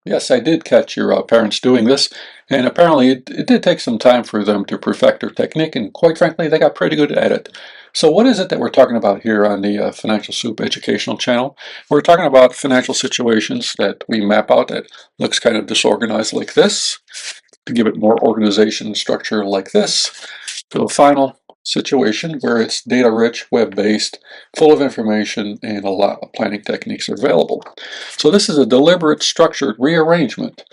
Yes, I did catch your parents doing this, and apparently it did take some time for them to perfect their technique, and quite frankly, they got pretty good at it. So what is it that we're talking about here on the Financial Soup Educational Channel? We're talking about financial situations that we map out that looks kind of disorganized like this, to give it more organization and structure like this, to a final situation where it's data rich, web-based, full of information, and a lot of planning techniques are available. So this is a deliberate, structured rearrangement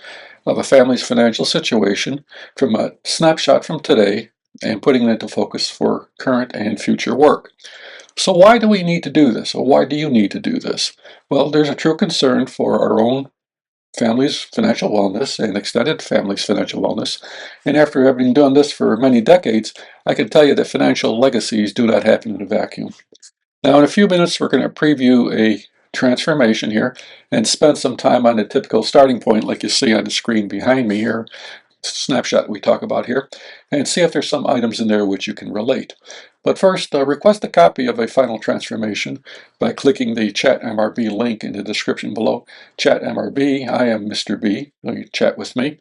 of a family's financial situation from a snapshot from today and putting it into focus for current and future work. So why do we need to do this? Or why do you need to do this? Well, there's a true concern for our own family's financial wellness and extended family's financial wellness. And after having done this for many decades, I can tell you that financial legacies do not happen in a vacuum. Now, in a few minutes, we're going to preview a transformation here and spend some time on the typical starting point like you see on the screen behind me here, snapshot we talk about here, and see if there's some items in there which you can relate. But first, request a copy of a final transformation by clicking the Chat MRB link in the description below. Chat MRB, I am Mr. B, you chat with me.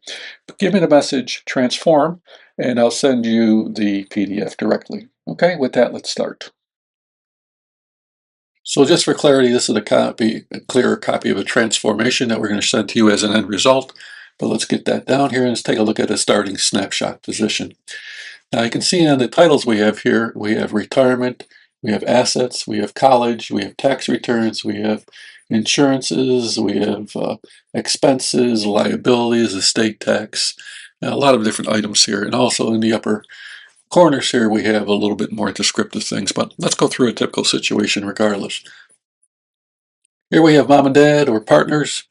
Give me the message, transform, and I'll send you the PDF directly. Okay, with that, let's start. So just for clarity, this is a clearer copy of a transformation that we're going to send to you as an end result. But let's get that down here and let's take a look at a starting snapshot position. Now you can see on the titles we have here, we have retirement, we have assets, we have college, we have tax returns, we have insurances, we have expenses, liabilities, estate tax, a lot of different items here. And also in the upper corners here, we have a little bit more descriptive things, but let's go through a typical situation regardless. Here we have mom and dad or partners.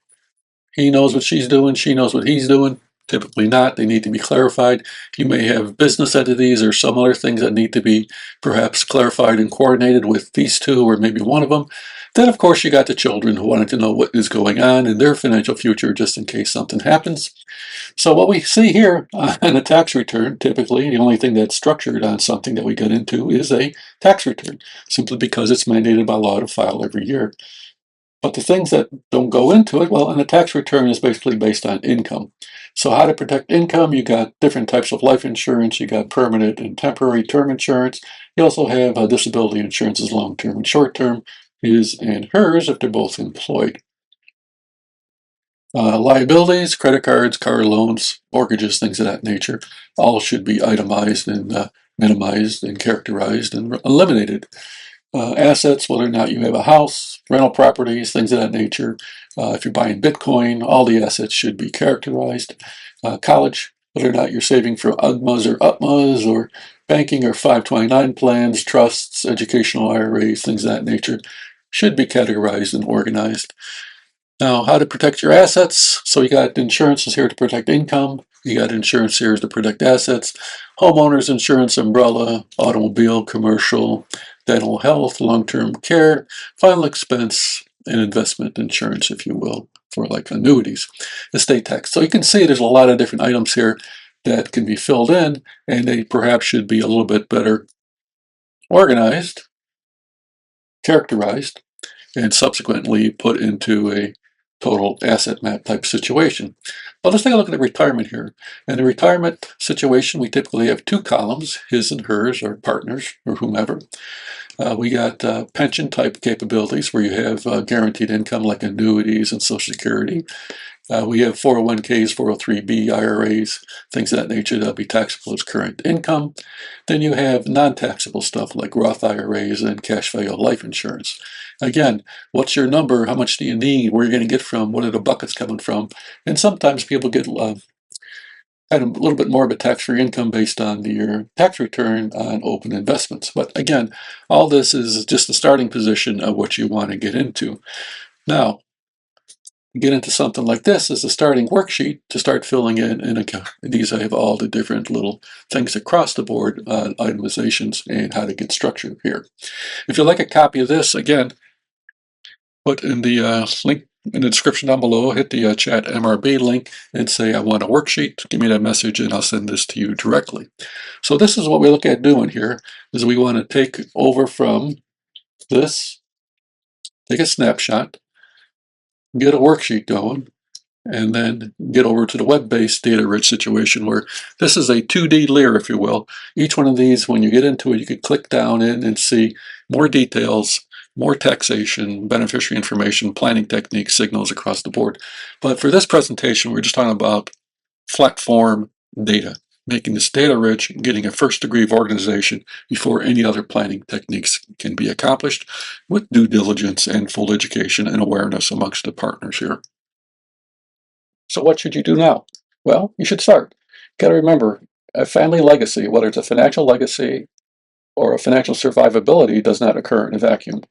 He knows what she's doing, she knows what he's doing. Typically not. They need to be clarified. You may have business entities or some other things that need to be perhaps clarified and coordinated with these two or maybe one of them. Then, of course, you got the children who wanted to know what is going on in their financial future just in case something happens. So what we see here on a tax return, typically, the only thing that's structured on something that we get into is a tax return, simply because it's mandated by law to file every year. But the things that don't go into it, well, and a tax return is basically based on income. So how to protect income, you got different types of life insurance, you got permanent and temporary term insurance. You also have disability insurance as long-term and short-term, his and hers if they're both employed. Liabilities, credit cards, car loans, mortgages, things of that nature, all should be itemized and minimized and characterized and eliminated. Assets, whether or not you have a house, rental properties, things of that nature. If you're buying Bitcoin, all the assets should be characterized. College, whether or not you're saving for UGMAs or UPMAs or banking or 529 plans, trusts, educational IRAs, things of that nature, should be categorized and organized. Now, how to protect your assets. So you got insurances here to protect income. You got insurance here to protect assets. Homeowners insurance, umbrella, automobile, commercial, dental health, long-term care, final expense, and investment insurance, if you will, for like annuities, estate tax. So you can see there's a lot of different items here that can be filled in, and they perhaps should be a little bit better organized, characterized, and subsequently put into a total asset map type situation. Well, let's take a look at the retirement here. In the retirement situation, we typically have two columns, his and hers, or partners, or whomever. We got pension type capabilities where you have guaranteed income like annuities and Social Security. We have 401ks, 403b, IRAs, things of that nature that'll be taxable as current income. Then you have non-taxable stuff like Roth IRAs and cash value life insurance. Again, what's your number? How much do you need? Where are you going to get from? What are the buckets coming from? And sometimes people get kind of a little bit more of a tax-free income based on your tax return on open investments. But again, all this is just the starting position of what you want to get into. Now, get into something like this as a starting worksheet to start filling in. And these I have all the different little things across the board on itemizations and how to get structured here. If you'd like a copy of this, again, put in the link in the description down below, hit the chat MRB link and say, I want a worksheet. Give me that message and I'll send this to you directly. So this is what we look at doing here, is we want to take over from this, take a snapshot, get a worksheet going, and then get over to the web-based data-rich situation where this is a 2D layer, if you will. Each one of these, when you get into it, you could click down in and see more details, more taxation, beneficiary information, planning techniques, signals across the board. But for this presentation, we're just talking about flat form data, making this data rich, getting a first degree of organization before any other planning techniques can be accomplished with due diligence and full education and awareness amongst the partners here. So what should you do now? Well, you should start. Got to remember, a family legacy, whether it's a financial legacy or a financial survivability, does not occur in a vacuum.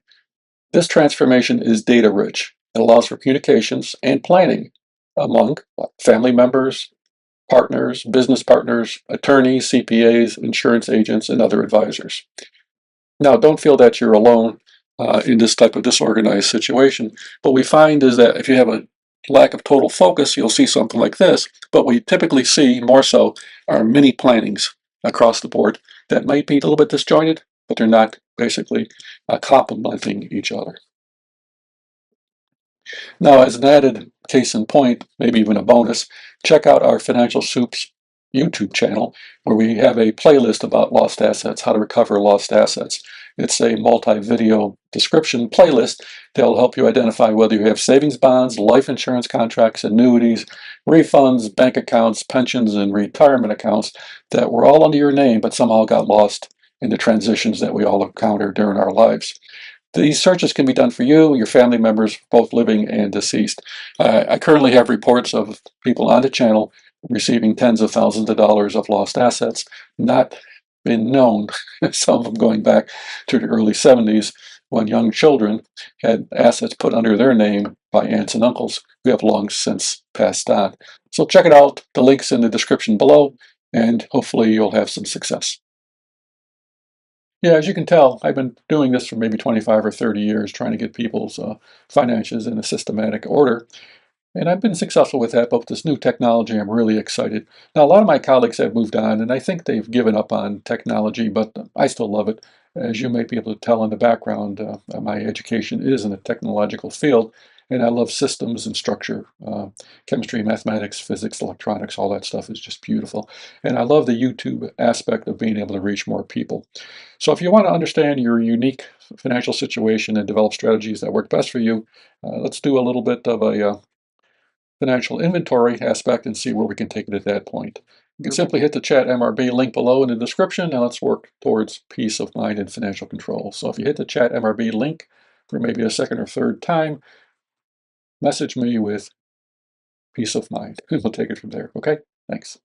This transformation is data rich. It allows for communications and planning among family members, partners, business partners, attorneys, CPAs, insurance agents, and other advisors. Now, don't feel that you're alone in this type of disorganized situation. What we find is that if you have a lack of total focus, you'll see something like this. But we typically see more so are mini plannings across the board that might be a little bit disjointed, but they're not basically complementing each other. Now, as an added case in point, maybe even a bonus, check out our Financial Soups YouTube channel, where we have a playlist about lost assets, how to recover lost assets. It's a multi-video description playlist that'll help you identify whether you have savings bonds, life insurance contracts, annuities, refunds, bank accounts, pensions, and retirement accounts that were all under your name but somehow got lost in the transitions that we all encounter during our lives. These searches can be done for you, your family members, both living and deceased. I currently have reports of people on the channel receiving tens of thousands of dollars of lost assets, not been known, some of them going back to the early 70s when young children had assets put under their name by aunts and uncles who have long since passed on. So check it out. The link's in the description below, and hopefully you'll have some success. Yeah, as you can tell, I've been doing this for maybe 25 or 30 years, trying to get people's finances in a systematic order. And I've been successful with that, but with this new technology, I'm really excited. Now, a lot of my colleagues have moved on, and I think they've given up on technology, but I still love it. As you might be able to tell in the background, my education is in a technological field, and I love systems and structure. Chemistry, mathematics, physics, electronics, all that stuff is just beautiful. And I love the YouTube aspect of being able to reach more people. So if you want to understand your unique financial situation and develop strategies that work best for you, let's do a little bit of a financial inventory aspect and see where we can take it at that point. You can simply hit the chat MRB link below in the description, and let's work towards peace of mind and financial control. So if you hit the chat MRB link for maybe a second or third time, message me with peace of mind. We'll take it from there. Okay? Thanks.